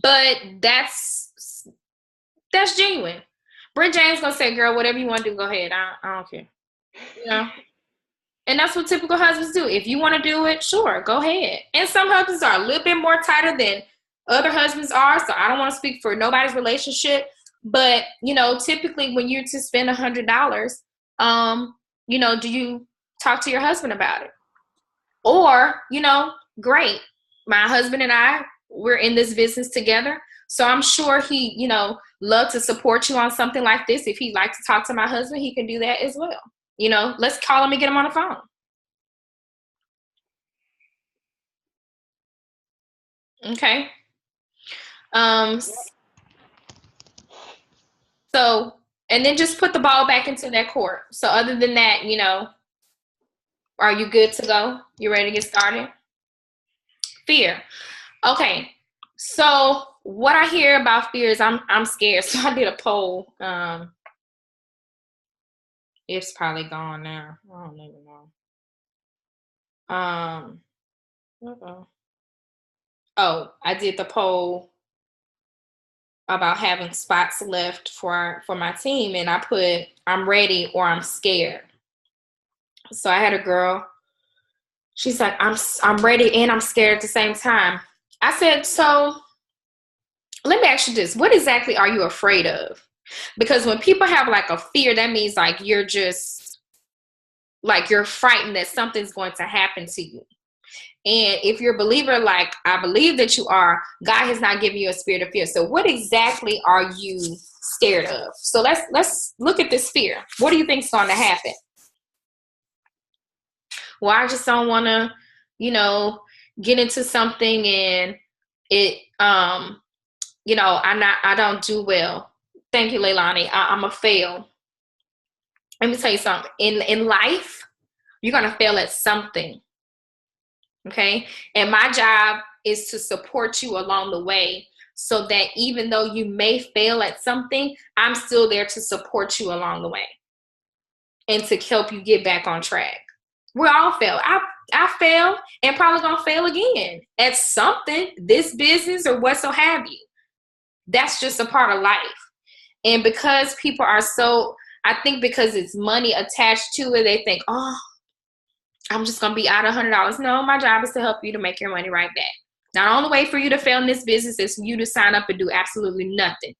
but that's genuine. Britt James gonna say, girl, whatever you want to do, go ahead. I don't care. You know? And that's what typical husbands do. If you want to do it, sure, go ahead. And some husbands are a little bit more tighter than other husbands are, so I don't want to speak for nobody's relationship. But, you know, typically when you're to spend $100, you know, do you talk to your husband about it? Or, you know, great. My husband and I, we're in this business together. So I'm sure he, you know, love to support you on something like this. If he'd like to talk to my husband, he can do that as well. You know, let's call him and get him on the phone. Okay. Yep. So, and then just put the ball back into that court. So other than that, you know, are you good to go? You ready to get started? Fear. Okay. So what I hear about fear is I'm scared. So I did a poll. It's probably gone now. I don't even know. Oh, I did the poll about having spots left for my team, and I put I'm ready or I'm scared. So I had a girl. She's like, I'm ready and I'm scared at the same time. I said, so let me ask you this. What exactly are you afraid of? Because when people have like a fear, that means like you're just like you're frightened that something's going to happen to you. And if you're a believer, like I believe that you are, God has not given you a spirit of fear. So what exactly are you scared of? So let's look at this fear. What do you think is going to happen? Well, I just don't want to, you know, get into something and it, you know, I don't do well. Thank you, Leilani. I'm a fail. Let me tell you something. In life, you're going to fail at something. Okay. And my job is to support you along the way so that even though you may fail at something, I'm still there to support you along the way and to help you get back on track. We all fail. I fail and probably gonna fail again at something, this business or what so have you. That's just a part of life. And because people are so, I think because it's money attached to it, they think, oh, I'm just going to be out $100. No, my job is to help you to make your money right back. Now, the only way for you to fail in this business is for you to sign up and do absolutely nothing.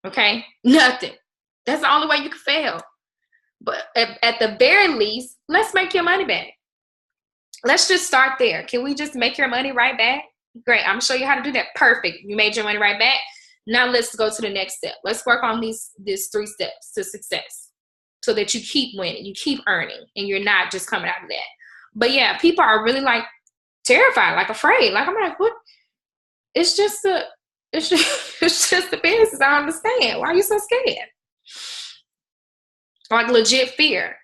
Okay? Nothing. That's the only way you can fail. But at the very least, let's make your money back. Let's just start there. Can we just make your money right back? Great. I'm going to show you how to do that. Perfect. You made your money right back. Now let's go to the next step. Let's work on these 3 steps to success so that you keep winning, you keep earning, and you're not just coming out of that. But yeah, people are really like terrified, like afraid. Like I'm like, what? It's just the business. I don't understand. Why are you so scared? Like legit fear.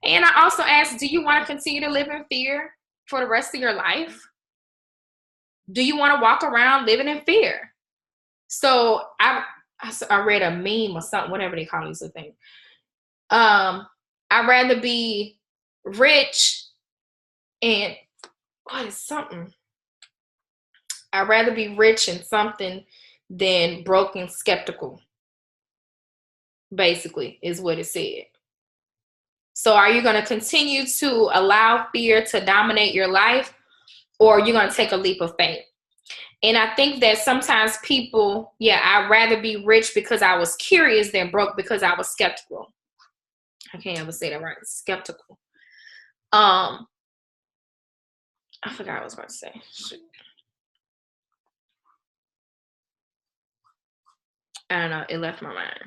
And I also asked, do you want to continue to live in fear for the rest of your life? Do you want to walk around living in fear? So I read a meme or something, whatever they call these things. I'd rather be rich and what is something? I'd rather be rich in something than broke and skeptical. Basically, is what it said. So are you going to continue to allow fear to dominate your life, or are you going to take a leap of faith? And I think that sometimes people, I'd rather be rich because I was curious than broke because I was skeptical. I can't ever say that right. Skeptical. I forgot what I was about to say. Shoot. I don't know. It left my mind.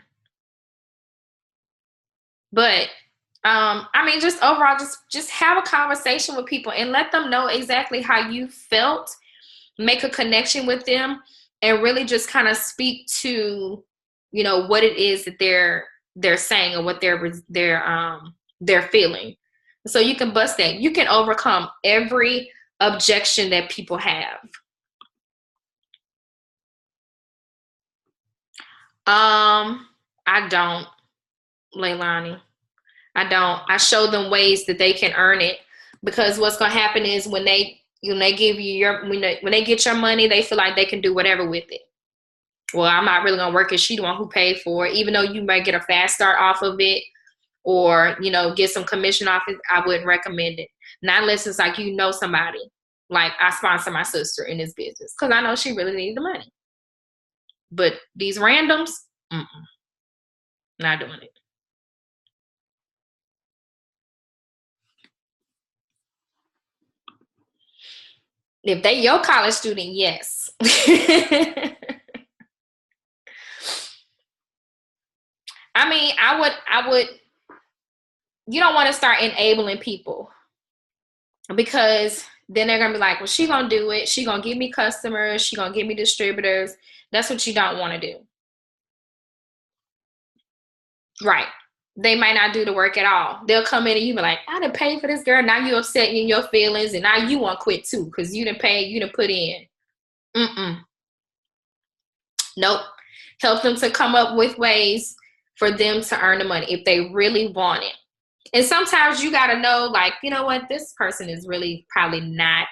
But I mean, just overall, just have a conversation with people and let them know exactly how you felt. Make a connection with them and really just kind of speak to, you know, what it is that they're saying or what they're feeling. So you can bust that. You can overcome every objection that people have. I don't, Leilani. I don't. I show them ways that they can earn it, because what's gonna happen is when they give you when they get your money, they feel like they can do whatever with it. Well, I'm not really gonna work it. She the one who paid for it, even though you might get a fast start off of it, or get some commission off it. I wouldn't recommend it. Not unless it's like somebody. Like I sponsor my sister in this business because I know she really needed the money. But these randoms, not doing it. If they your college student, yes. I mean, I would. You don't want to start enabling people, because then they're gonna be like, well, she gonna do it. She gonna give me customers. She gonna give me distributors. That's what you don't want to do. Right. They might not do the work at all. They'll come in and you be like, I done paid for this girl. Now you upset in your feelings, and now you want to quit too because you done paid, you done put in. Nope. Help them to come up with ways for them to earn the money if they really want it. And sometimes you got to know, like, you know what? This person is really probably not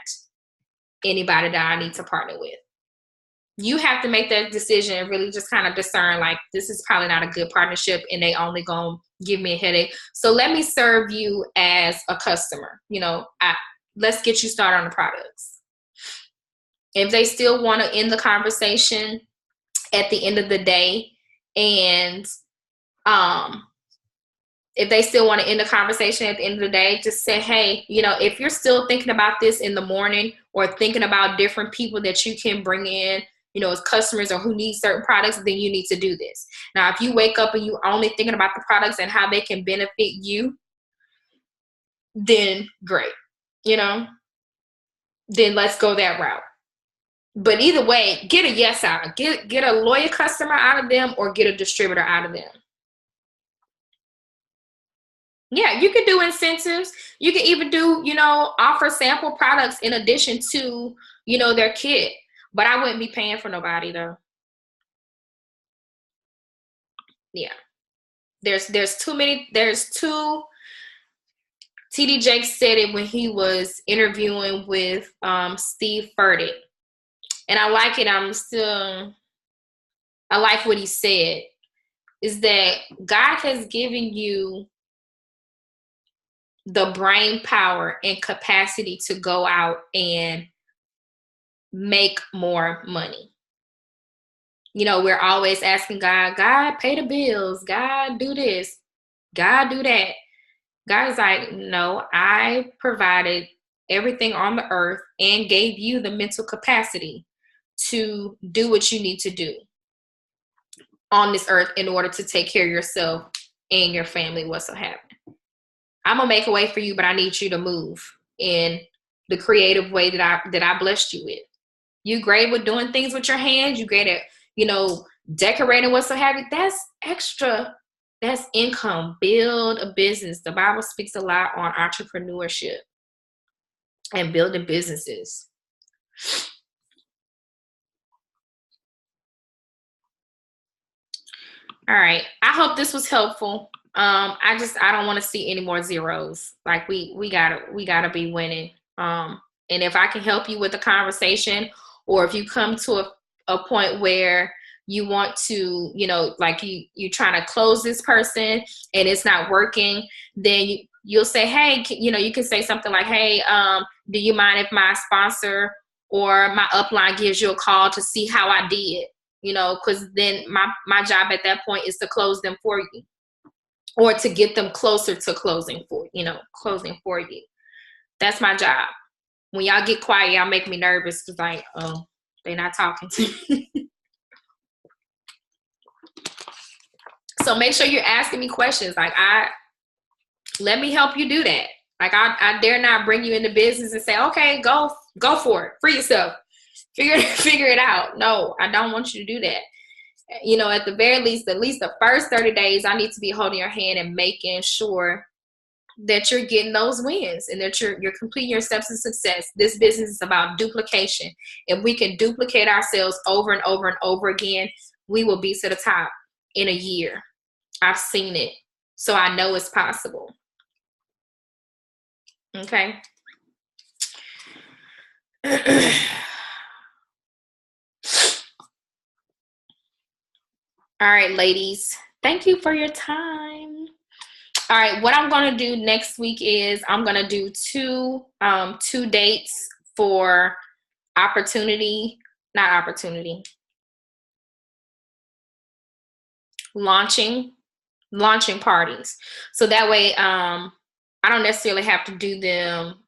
anybody that I need to partner with. You have to make that decision and really just kind of discern, like, this is probably not a good partnership and they only going to give me a headache. So let me serve you as a customer. Let's get you started on the products. If they still want to end the conversation at the end of the day, and if they still want to end the conversation at the end of the day, just say, hey, if you're still thinking about this in the morning or thinking about different people that you can bring in, as customers or who need certain products, then you need to do this. Now, if you wake up and you only thinking about the products and how they can benefit you, then great, then let's go that route. But either way, get a yes out. Get a loyal customer out of them or get a distributor out of them. Yeah, you could do incentives. You can even do, offer sample products in addition to, their kit. But I wouldn't be paying for nobody though. Yeah. There's too many, TD Jakes said it when he was interviewing with Steve Furtick. And I like it. I like what he said, is that God has given you the brain power and capacity to go out and make more money. We're always asking God, pay the bills. God, do this. God, do that. God's like, no, I provided everything on the earth and gave you the mental capacity to do what you need to do on this earth in order to take care of yourself and your family whatsoever. I'm gonna make a way for you, but I need you to move in the creative way that I blessed you with. You great with doing things with your hands. You great at, decorating whatsoever. That's extra. That's income. Build a business. The Bible speaks a lot on entrepreneurship and building businesses. All right. I hope this was helpful. I don't want to see any more zeros. Like we gotta be winning. And if I can help you with the conversation, or if you come to a point where you want to, like you trying to close this person and it's not working, then you'll say, hey, you can say something like, hey, do you mind if my sponsor or my upline gives you a call to see how I did? Because then my job at that point is to close them for you, or to get them closer to closing for you. That's my job. When y'all get quiet, y'all make me nervous because like, oh, they're not talking to me. So make sure you're asking me questions. Like, let me help you do that. Like I dare not bring you into business and say, okay, go for it. Free yourself. Figure it out. No, I don't want you to do that. At the very least, at least the first 30 days, I need to be holding your hand and making sure that you're getting those wins and that you're completing your steps of success. This business is about duplication. If we can duplicate ourselves over and over and over again, we will be to the top in a year. I've seen it. So I know it's possible. Okay. All right, ladies. Thank you for your time. All right, what I'm going to do next week is I'm going to do two dates for launching parties. So that way I don't necessarily have to do them,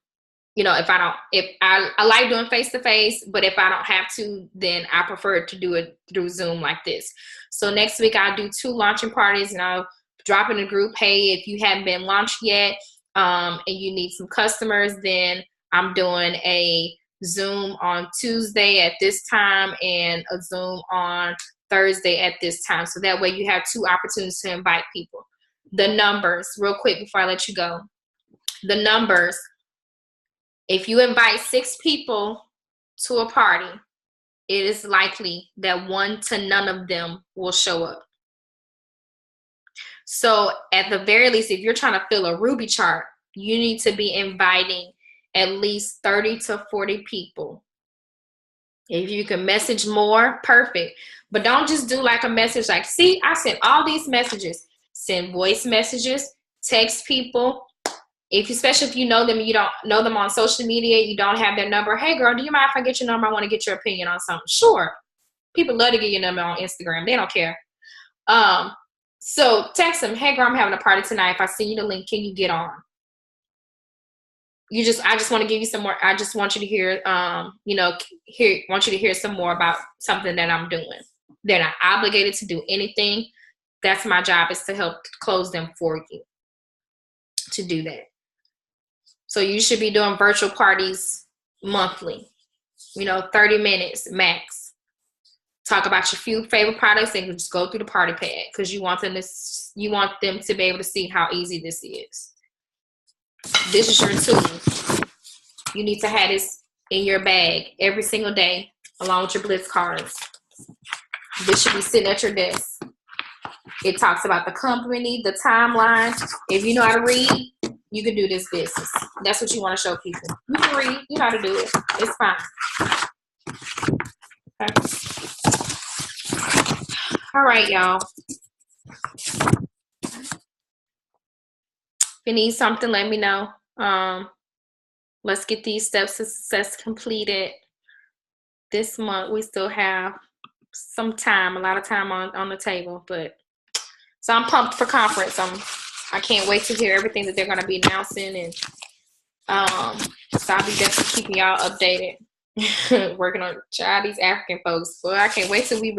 if I like doing face-to-face, but if I don't have to, then I prefer to do it through Zoom like this. So next week I'll do 2 launching parties, and I'll drop in a group, hey, if you haven't been launched yet and you need some customers, then I'm doing a Zoom on Tuesday at this time and a Zoom on Thursday at this time. So that way you have 2 opportunities to invite people. The numbers, real quick before I let you go. The numbers, if you invite 6 people to a party, it is likely that 1 to none of them will show up. So at the very least, if you're trying to fill a Ruby chart, you need to be inviting at least 30 to 40 people. If you can message more, perfect. But don't just do like a message like, see, I sent all these messages. Send voice messages, text people. Especially if you know them, you don't know them on social media, you don't have their number. Hey girl, do you mind if I get your number? I want to get your opinion on something. Sure. People love to get your number on Instagram. They don't care. So text them, hey girl, I'm having a party tonight. If I send you the link, can you get on? I just want to give you some more. I just want you to hear, want you to hear some more about something that I'm doing. They're not obligated to do anything. That's my job, is to help close them for you to do that. So you should be doing virtual parties monthly, 30 minutes max. Talk about your few favorite products and just go through the party pad, because you want them to be able to see how easy this is. This is your tool. You need to have this in your bag every single day along with your Blitz cards. This should be sitting at your desk. It talks about the company, the timeline. If you know how to read, you can do this business. That's what you want to show people. You can read. You know how to do it. It's fine. Okay. All right, y'all. If you need something, let me know. Let's get these steps to success completed this month. We still have some time, a lot of time on the table, so I'm pumped for conference. I can't wait to hear everything that they're going to be announcing, and so I'll be definitely keeping y'all updated. Working on these African folks. Boy, I can't wait till we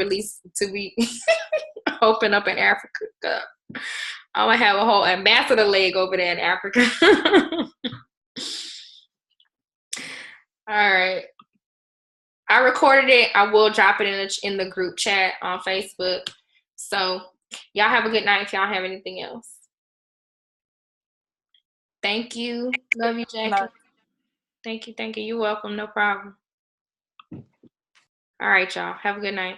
open up in Africa. I'm gonna have a whole ambassador leg over there in Africa. All right. I recorded it. I will drop it in the group chat on Facebook. So y'all have a good night if y'all have anything else. Thank you. Love you, Jackie. No. Thank you. You're welcome. No problem. All right, y'all. Have a good night.